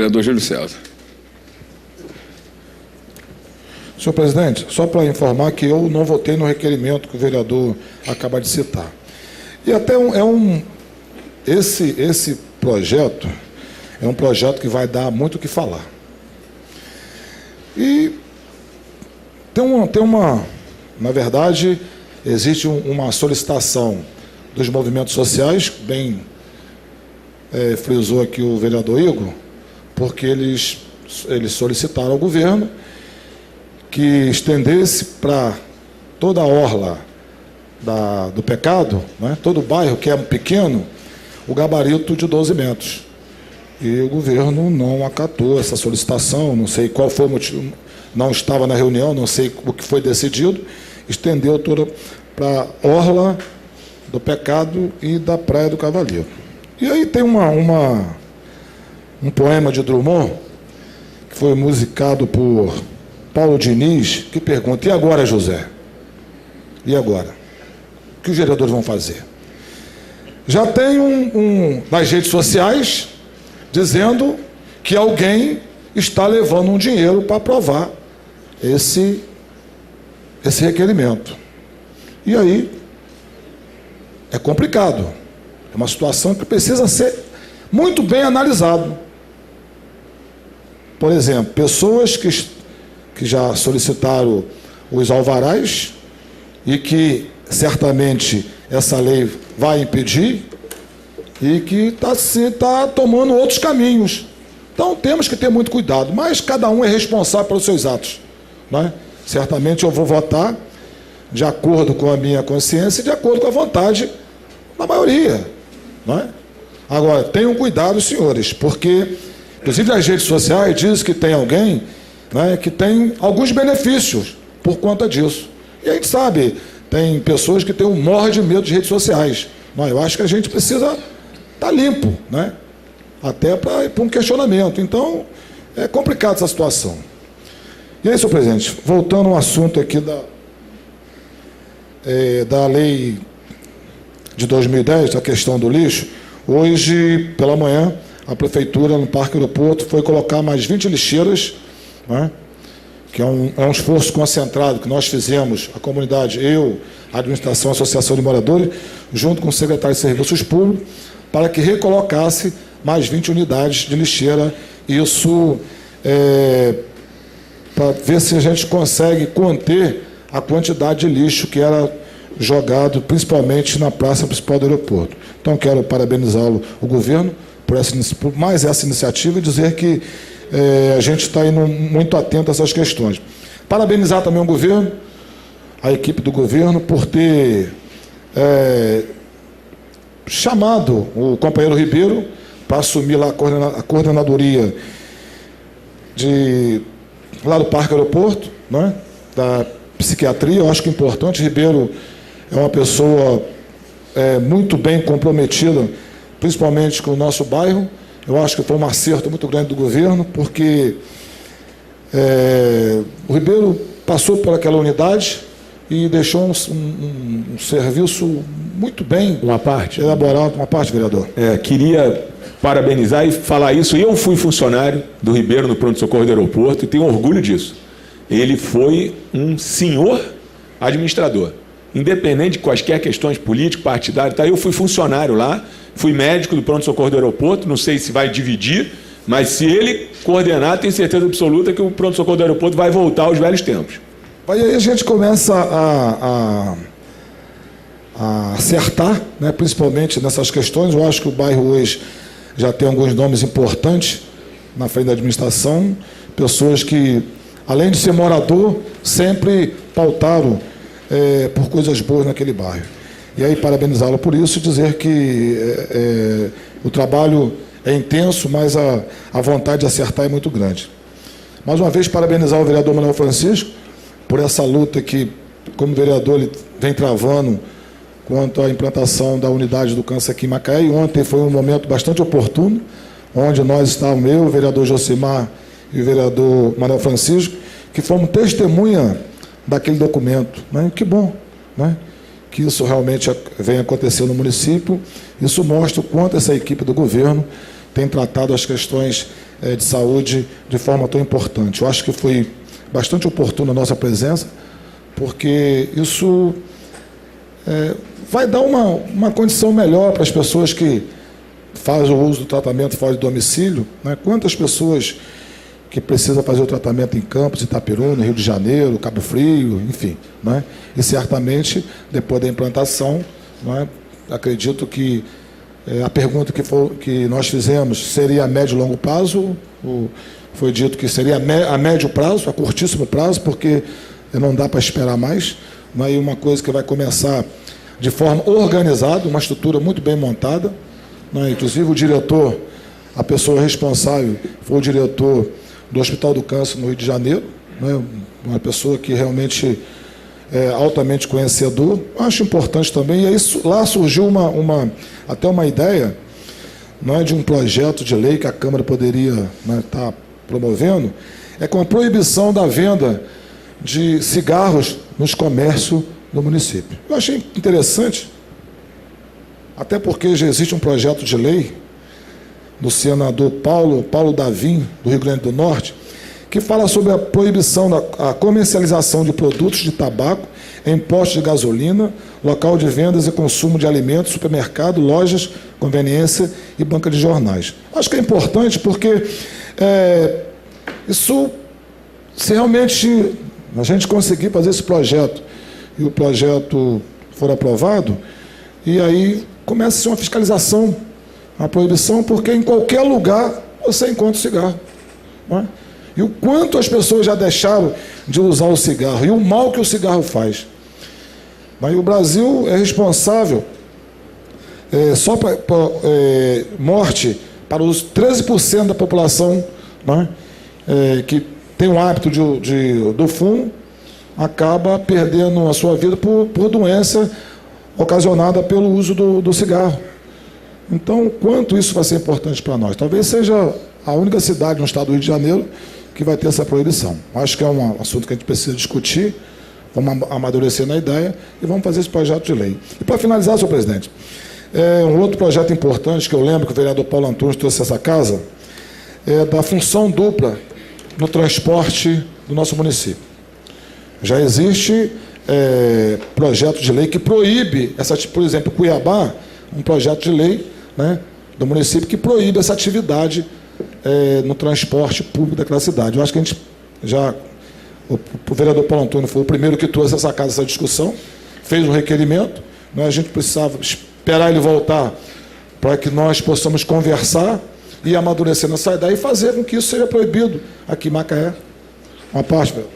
Vereador Júlio César. Senhor presidente, só para informar que eu não votei no requerimento que o vereador acaba de citar. E até esse projeto é um projeto que vai dar muito o que falar. E na verdade, existe uma solicitação dos movimentos sociais, bem frisou aqui o vereador Igor, porque eles solicitaram ao governo que estendesse para toda a orla do Pecado, né, todo o bairro que é pequeno, o gabarito de 12 metros. E o governo não acatou essa solicitação, não sei qual foi o motivo, não estava na reunião, não sei o que foi decidido, estendeu toda para a orla do Pecado e da Praia do Cavaleiro. E aí tem um poema de Drummond, que foi musicado por Paulo Diniz, que pergunta: e agora, José? E agora? O que os vereadores vão fazer? Já tem nas redes sociais dizendo que alguém está levando um dinheiro para aprovar esse requerimento. E aí é complicado. É uma situação que precisa ser muito bem analisado. Por exemplo, pessoas que já solicitaram os alvarás e que certamente essa lei vai impedir e que está tomando outros caminhos. Então temos que ter muito cuidado, mas cada um é responsável pelos seus atos, não é? Certamente eu vou votar de acordo com a minha consciência e de acordo com a vontade da maioria, não é? Agora, tenham cuidado, senhores, porque inclusive as redes sociais dizem que tem alguém, né, que tem alguns benefícios por conta disso. E a gente sabe, tem pessoas que têm um morro de medo de redes sociais. Mas eu acho que a gente precisa estar limpo, né? Até para um questionamento. Então, é complicada essa situação. E aí, senhor presidente, voltando ao assunto aqui da lei de 2010, da questão do lixo, hoje, pela manhã, a prefeitura, no Parque Aeroporto, foi colocar mais 20 lixeiras, né, que é um esforço concentrado que nós fizemos, a comunidade, eu, a administração, a associação de moradores, junto com o secretário de Serviços Públicos, para que recolocasse mais 20 unidades de lixeira. Isso para ver se a gente consegue conter a quantidade de lixo que era jogado, principalmente na praça principal do aeroporto. Então, quero parabenizá-lo, o governo, por mais essa iniciativa e dizer que a gente está indo muito atento a essas questões. Parabenizar também o governo, a equipe do governo, por ter chamado o companheiro Ribeiro para assumir lá a coordenadoria lá do Parque Aeroporto, né, da psiquiatria. Eu acho que é importante. Ribeiro é uma pessoa muito bem comprometida, principalmente com o nosso bairro. Eu acho que foi um acerto muito grande do governo, porque o Ribeiro passou por aquela unidade e deixou um serviço muito bem elaborado. Uma parte, vereador. Queria parabenizar e falar isso. Eu fui funcionário do Ribeiro no pronto-socorro do aeroporto e tenho orgulho disso. Ele foi um senhor administrador. Independente de quaisquer questões políticas, partidárias, eu fui funcionário lá, fui médico do pronto-socorro do aeroporto, não sei se vai dividir, mas se ele coordenar, tenho certeza absoluta que o pronto-socorro do aeroporto vai voltar aos velhos tempos. Aí a gente começa a acertar, né, principalmente nessas questões. Eu acho que o bairro hoje já tem alguns nomes importantes na frente da administração, pessoas que, além de ser morador, sempre pautaram por coisas boas naquele bairro. E aí parabenizá-lo por isso e dizer que o trabalho é intenso, mas a vontade de acertar é muito grande. Mais uma vez, parabenizar o vereador Manuel Francisco por essa luta que, como vereador, ele vem travando quanto à implantação da unidade do câncer aqui em Macaé. E ontem foi um momento bastante oportuno, onde nós estávamos, eu, o vereador Josimar e o vereador Manuel Francisco, que fomos testemunha daquele documento, né? Que bom, né, que isso realmente vem acontecer no município. Isso mostra o quanto essa equipe do governo tem tratado as questões de saúde de forma tão importante. Eu acho que foi bastante oportuna a nossa presença, porque isso vai dar uma condição melhor para as pessoas que fazem o uso do tratamento fora de domicílio, né? Quantas pessoas que precisam fazer o tratamento em Campos, Itaperuna, no Rio de Janeiro, Cabo Frio, enfim, né? E certamente, depois da implantação, né, acredito que a pergunta que nós fizemos seria a médio e longo prazo, foi dito que seria a médio prazo, a curtíssimo prazo, porque não dá para esperar mais, mas uma coisa que vai começar de forma organizada, uma estrutura muito bem montada, né? Inclusive o diretor, a pessoa responsável, foi o diretor do Hospital do Câncer no Rio de Janeiro, né? Uma pessoa que realmente é altamente conhecedor. Acho importante também, e aí lá surgiu até uma ideia, né, de um projeto de lei que a Câmara poderia estar promovendo, com a proibição da venda de cigarros nos comércios do município. Eu achei interessante, até porque já existe um projeto de lei do senador Paulo Davim, do Rio Grande do Norte, que fala sobre a proibição da comercialização de produtos de tabaco em postos de gasolina, local de vendas e consumo de alimentos, supermercado, lojas, conveniência e banca de jornais. Acho que é importante porque isso, se realmente a gente conseguir fazer esse projeto e o projeto for aprovado, e aí começa a ser uma fiscalização, uma proibição, porque em qualquer lugar você encontra o cigarro, não é? E o quanto as pessoas já deixaram de usar o cigarro e o mal que o cigarro faz. Mas o Brasil é responsável só para morte para os 13% da população, né, que tem o hábito do fumo, acaba perdendo a sua vida por doença ocasionada pelo uso do cigarro. Então, quanto isso vai ser importante para nós? Talvez seja a única cidade no estado do Rio de Janeiro que vai ter essa proibição. Acho que é um assunto que a gente precisa discutir, vamos amadurecer na ideia e vamos fazer esse projeto de lei. E para finalizar, senhor presidente, um outro projeto importante que eu lembro que o vereador Paulo Antunes trouxe essa casa, é da função dupla no transporte do nosso município. Já existe projeto de lei que proíbe, por exemplo, Cuiabá, um projeto de lei, né, do município que proíbe essa atividade no transporte público daquela cidade. Eu acho que a gente o vereador Paulo Antônio foi o primeiro que trouxe essa casa, essa discussão, fez um requerimento, né, a gente precisava esperar ele voltar para que nós possamos conversar e amadurecer nessa ideia e fazer com que isso seja proibido aqui em Macaé. Uma parte, vereador.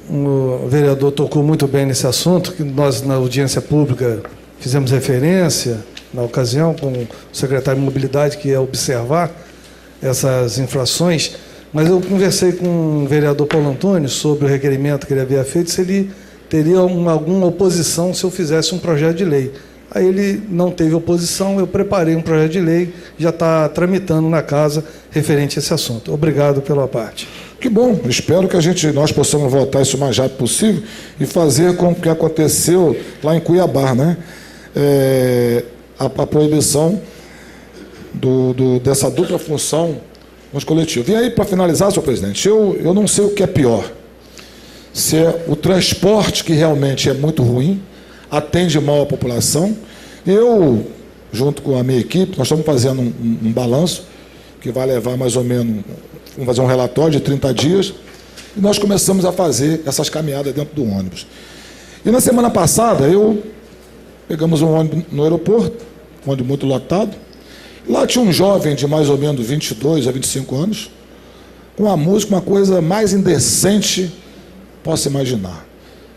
O vereador tocou muito bem nesse assunto, que nós, na audiência pública, fizemos referência, na ocasião, com o secretário de Mobilidade, que ia observar essas infrações, mas eu conversei com o vereador Paulo Antônio sobre o requerimento que ele havia feito, se ele teria alguma oposição se eu fizesse um projeto de lei. Aí ele não teve oposição, eu preparei um projeto de lei, já está tramitando na casa referente a esse assunto. Obrigado pela parte. Que bom, espero que nós possamos votar isso o mais rápido possível e fazer com o que aconteceu lá em Cuiabá, né? A proibição dessa dupla função nos coletivos. E aí, para finalizar, senhor presidente, eu não sei o que é pior. Se é o transporte, que realmente é muito ruim, atende mal a população. Eu, junto com a minha equipe, nós estamos fazendo um balanço que vai levar mais ou menos, vamos fazer um relatório de 30 dias, e nós começamos a fazer essas caminhadas dentro do ônibus. E na semana passada, pegamos um ônibus no aeroporto, um ônibus muito lotado. Lá tinha um jovem de mais ou menos 22 a 25 anos, com a música, uma coisa mais indecente, posso imaginar.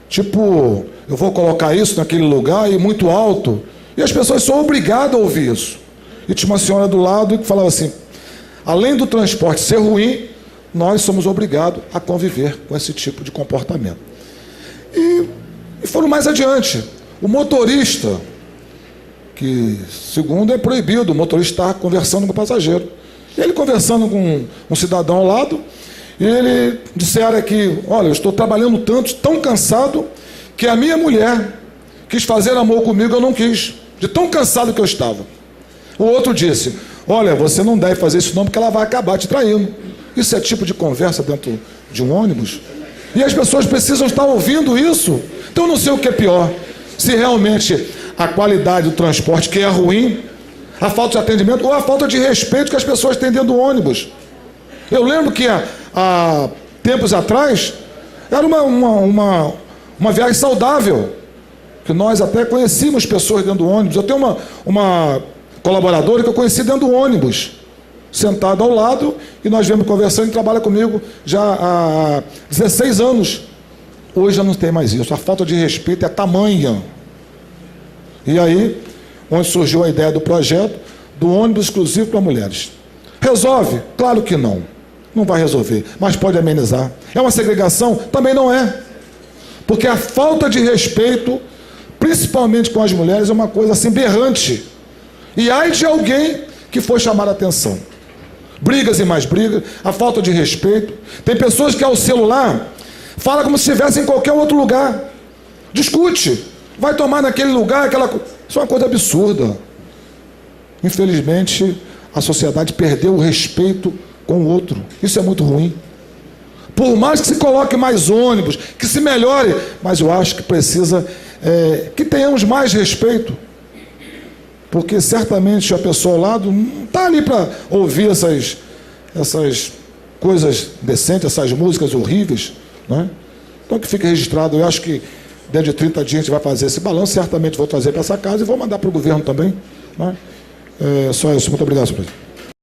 Tipo, eu vou colocar isso naquele lugar e muito alto, e as pessoas são obrigadas a ouvir isso. E tinha uma senhora do lado que falava assim, além do transporte ser ruim, nós somos obrigados a conviver com esse tipo de comportamento. E foram mais adiante. O motorista, que segundo é proibido, o motorista está conversando com o passageiro. Ele conversando com um cidadão ao lado, e ele disseram que, olha, eu estou trabalhando tanto, tão cansado, que a minha mulher quis fazer amor comigo, eu não quis, de tão cansado que eu estava. O outro disse, olha, você não deve fazer isso não, porque ela vai acabar te traindo. Isso é tipo de conversa dentro de um ônibus? E as pessoas precisam estar ouvindo isso. Então eu não sei o que é pior. Se realmente a qualidade do transporte, que é ruim, a falta de atendimento ou a falta de respeito que as pessoas têm dentro do ônibus. Eu lembro que há tempos atrás era uma viagem saudável, que nós até conhecíamos pessoas dentro do ônibus. Eu tenho uma colaboradora que eu conheci dentro do ônibus, sentado ao lado, e nós viemos conversando e trabalha comigo já há 16 anos. Hoje já não tem mais isso. A falta de respeito é tamanha. E aí, onde surgiu a ideia do projeto do ônibus exclusivo para mulheres. Resolve? Claro que não. Não vai resolver, mas pode amenizar. É uma segregação? Também não é. Porque a falta de respeito, principalmente com as mulheres, é uma coisa assim berrante. E ai de alguém que foi chamar a atenção. Brigas e mais brigas, a falta de respeito. Tem pessoas que ao celular fala como se estivesse em qualquer outro lugar. Discute. Vai tomar naquele lugar, isso é uma coisa absurda. Infelizmente, a sociedade perdeu o respeito com o outro. Isso é muito ruim. Por mais que se coloque mais ônibus, que se melhore, mas eu acho que precisa que tenhamos mais respeito. Porque certamente a pessoa ao lado não está ali para ouvir essas coisas decentes, essas músicas horríveis, não é? Então que fique registrado. Eu acho que dentro de 30 dias a gente vai fazer esse balanço, certamente vou trazer para essa casa e vou mandar para o governo também. Não é? Só isso. Muito obrigado, senhor presidente.